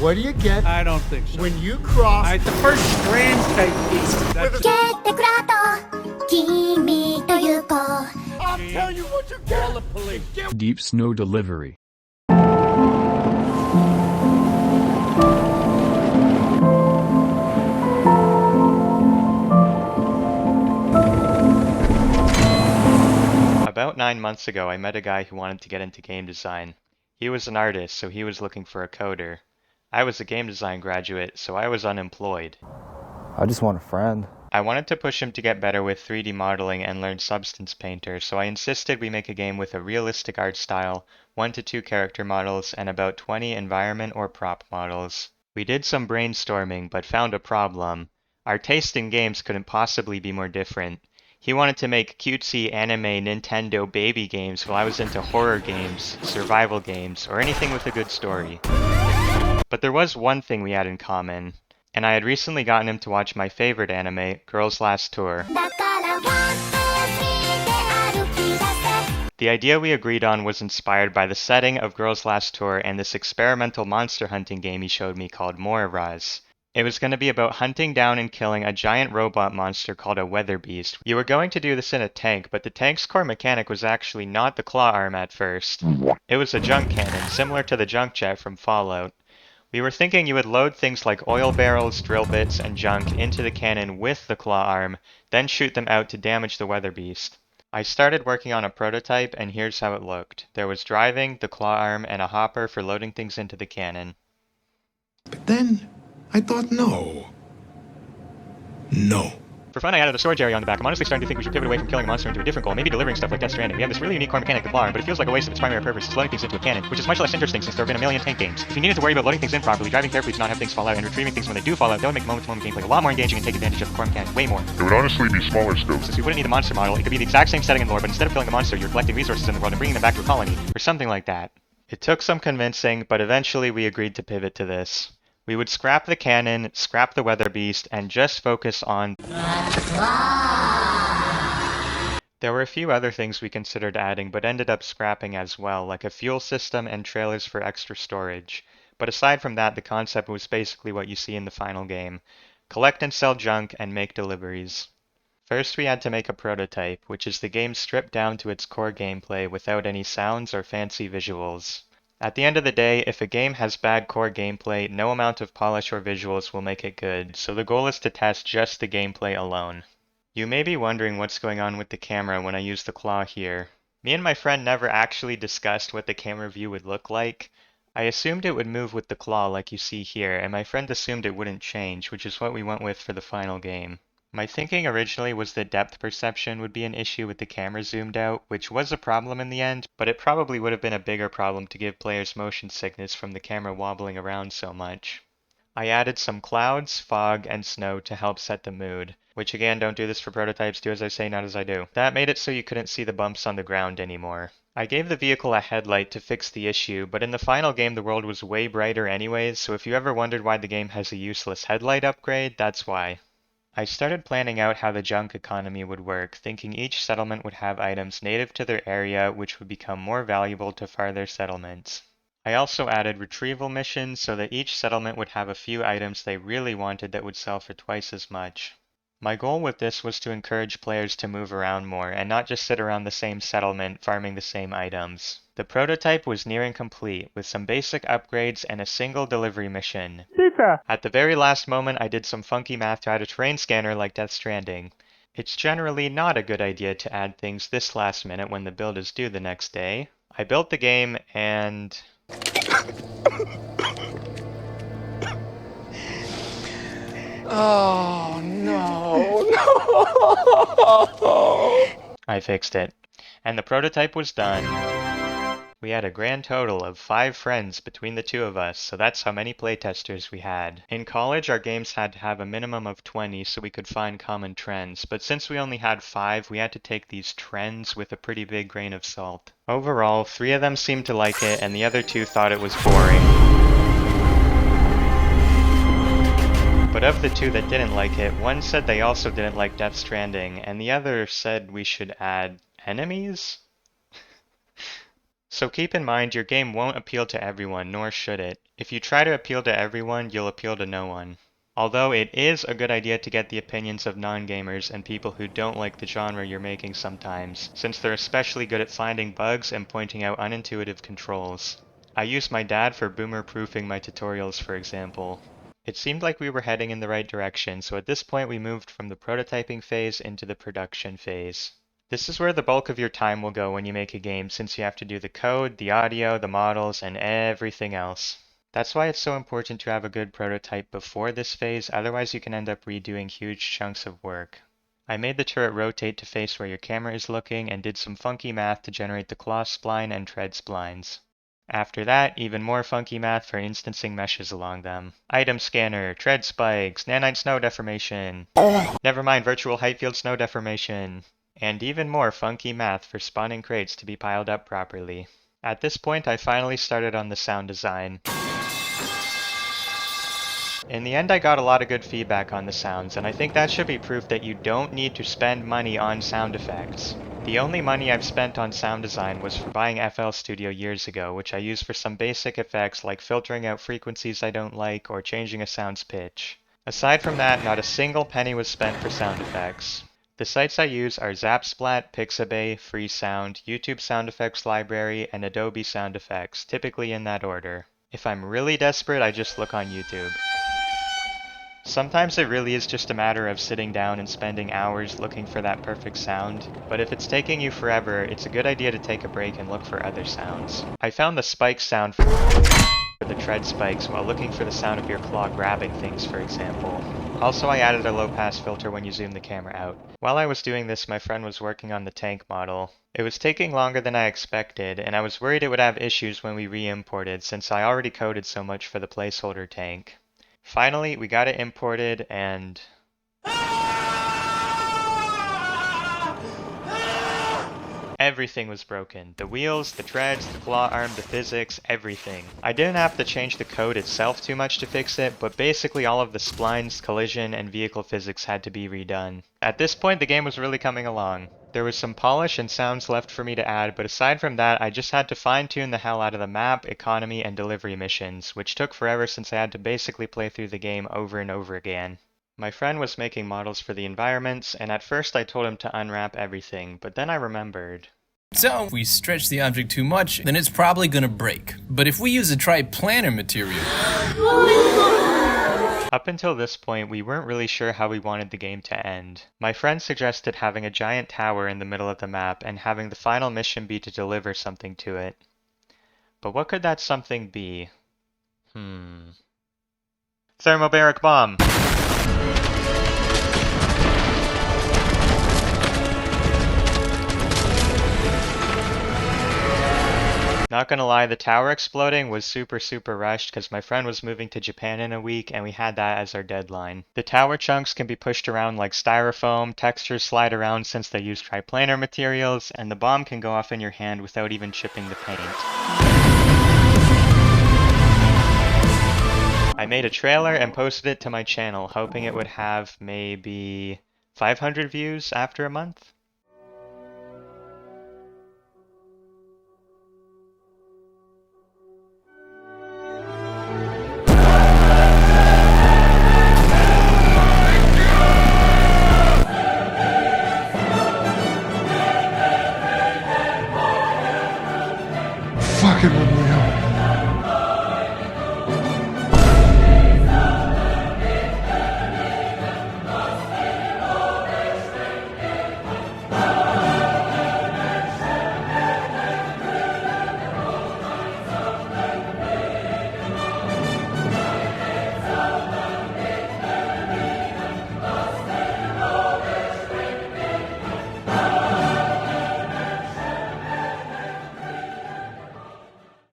What do you get I don't think so. when you cross The first strand type piece. That's I'll tell you what you get! all the police. Deep snow delivery. About 9 months ago, I met a guy who wanted to get into game design. He was an artist, so he was looking for a coder. I was a game design graduate, so I was unemployed. I just want a friend. I wanted to push him to get better with 3D modeling and learn Substance Painter, so I insisted we make a game with a realistic art style, 1 to 2 character models, and about 20 environment or prop models. We did some brainstorming, but found a problem. Our taste in games couldn't possibly be more different. He wanted to make cutesy anime Nintendo baby games while I was into horror games, survival games, or anything with a good story. But there was one thing we had in common, and I had recently gotten him to watch my favorite anime, Girls' Last Tour. The idea we agreed on was inspired by the setting of Girls' Last Tour and this experimental monster hunting game he showed me called Moiraz. It was going to be about hunting down and killing a giant robot monster called a weather beast. You were going to do this in a tank, but the tank's core mechanic was actually not the claw arm at first. It was a junk cannon, similar to the junk jet from Fallout. We were thinking you would load things like oil barrels, drill bits, and junk into the cannon with the claw arm, then shoot them out to damage the weather beast. I started working on a prototype, and here's how it looked. There was driving, the claw arm, and a hopper for loading things into the cannon. But then I thought, no. For fun, I added a storage area on the back. I'm honestly starting to think we should pivot away from killing a monster into a different goal, maybe delivering stuff like Death Stranding. We have this really unique core mechanic, the claw arm, but it feels like a waste of its primary purpose, it's loading things into a cannon, which is much less interesting since there have been a million tank games. If you needed to worry about loading things in properly, driving carefully to not have things fall out, and retrieving things when they do fall out, that would make moment-to-moment gameplay a lot more engaging and take advantage of the core mechanic way more. It would honestly be smaller scope. Since we wouldn't need a monster model, it could be the exact same setting and lore, but instead of killing a monster, you're collecting resources in the world and bringing them back to a colony, or something like that. It took some convincing, but eventually we agreed to pivot to this. We would scrap the cannon, scrap the weather beast, and just focus on... There were a few other things we considered adding, but ended up scrapping as well, like a fuel system and trailers for extra storage. But aside from that, the concept was basically what you see in the final game. Collect and sell junk and make deliveries. First we had to make a prototype, which is the game stripped down to its core gameplay without any sounds or fancy visuals. At the end of the day, if a game has bad core gameplay, no amount of polish or visuals will make it good, so the goal is to test just the gameplay alone. You may be wondering what's going on with the camera when I use the claw here. Me and my friend never actually discussed what the camera view would look like. I assumed it would move with the claw like you see here, and my friend assumed it wouldn't change, which is what we went with for the final game. My thinking originally was that depth perception would be an issue with the camera zoomed out, which was a problem in the end, but it probably would have been a bigger problem to give players motion sickness from the camera wobbling around so much. I added some clouds, fog, and snow to help set the mood, which again, don't do this for prototypes, do as I say, not as I do. That made it so you couldn't see the bumps on the ground anymore. I gave the vehicle a headlight to fix the issue, but in the final game the world was way brighter anyways, so if you ever wondered why the game has a useless headlight upgrade, that's why. I started planning out how the junk economy would work, thinking each settlement would have items native to their area which would become more valuable to farther settlements. I also added retrieval missions so that each settlement would have a few items they really wanted that would sell for twice as much. My goal with this was to encourage players to move around more and not just sit around the same settlement farming the same items. The prototype was nearing complete with some basic upgrades and a single delivery mission. Pizza! At the very last moment I did some funky math to add a terrain scanner like Death Stranding. It's generally not a good idea to add things this last minute when the build is due the next day. I built the game and... Oh, no. I fixed it. And the prototype was done. We had a grand total of 5 friends between the two of us, so that's how many playtesters we had. In college, our games had to have a minimum of 20 so we could find common trends, but since we only had 5, we had to take these trends with a pretty big grain of salt. Overall, 3 of them seemed to like it, and the other 2 thought it was boring. But of the 2 that didn't like it, one said they also didn't like Death Stranding, and the other said we should add enemies? So keep in mind your game won't appeal to everyone, nor should it. If you try to appeal to everyone, you'll appeal to no one. Although it is a good idea to get the opinions of non-gamers and people who don't like the genre you're making sometimes, since they're especially good at finding bugs and pointing out unintuitive controls. I use my dad for boomer-proofing my tutorials, for example. It seemed like we were heading in the right direction, so at this point we moved from the prototyping phase into the production phase. This is where the bulk of your time will go when you make a game, since you have to do the code, the audio, the models, and everything else. That's why it's so important to have a good prototype before this phase, otherwise you can end up redoing huge chunks of work. I made the turret rotate to face where your camera is looking and did some funky math to generate the claw spline and tread splines. After that, even more funky math for instancing meshes along them. Item scanner, tread spikes, nanite snow deformation. Never mind virtual height field snow deformation. And even more funky math for spawning crates to be piled up properly. At this point, I finally started on the sound design. In the end, I got a lot of good feedback on the sounds, and I think that should be proof that you don't need to spend money on sound effects. The only money I've spent on sound design was for buying FL Studio years ago, which I use for some basic effects like filtering out frequencies I don't like or changing a sound's pitch. Aside from that, not a single penny was spent for sound effects. The sites I use are Zapsplat, Pixabay, Freesound, YouTube Sound Effects Library, and Adobe Sound Effects, typically in that order. If I'm really desperate, I just look on YouTube. Sometimes it really is just a matter of sitting down and spending hours looking for that perfect sound, but if it's taking you forever, it's a good idea to take a break and look for other sounds. I found the spike sound for the tread spikes while looking for the sound of your claw grabbing things, for example. Also, I added a low-pass filter when you zoom the camera out. While I was doing this, my friend was working on the tank model. It was taking longer than I expected, and I was worried it would have issues when we re-imported, since I already coded so much for the placeholder tank. Finally, we got it imported and... everything was broken. The wheels, the treads, the claw arm, the physics, everything. I didn't have to change the code itself too much to fix it, but basically all of the splines, collision, and vehicle physics had to be redone. At this point, the game was really coming along. There was some polish and sounds left for me to add, but aside from that, I just had to fine-tune the hell out of the map, economy, and delivery missions, which took forever since I had to basically play through the game over and over again. My friend was making models for the environments, and at first I told him to unwrap everything, but then I remembered. So, if we stretch the object too much, then it's probably gonna break. But if we use a tri-planar material... Up until this point, we weren't really sure how we wanted the game to end. My friend suggested having a giant tower in the middle of the map and having the final mission be to deliver something to it. But what could that something be? Thermobaric bomb! Not gonna lie, the tower exploding was super rushed because my friend was moving to Japan in a week and we had that as our deadline. The tower chunks can be pushed around like styrofoam, textures slide around since they use triplanar materials, and the bomb can go off in your hand without even chipping the paint. I made a trailer and posted it to my channel, hoping it would have maybe 500 views after a month.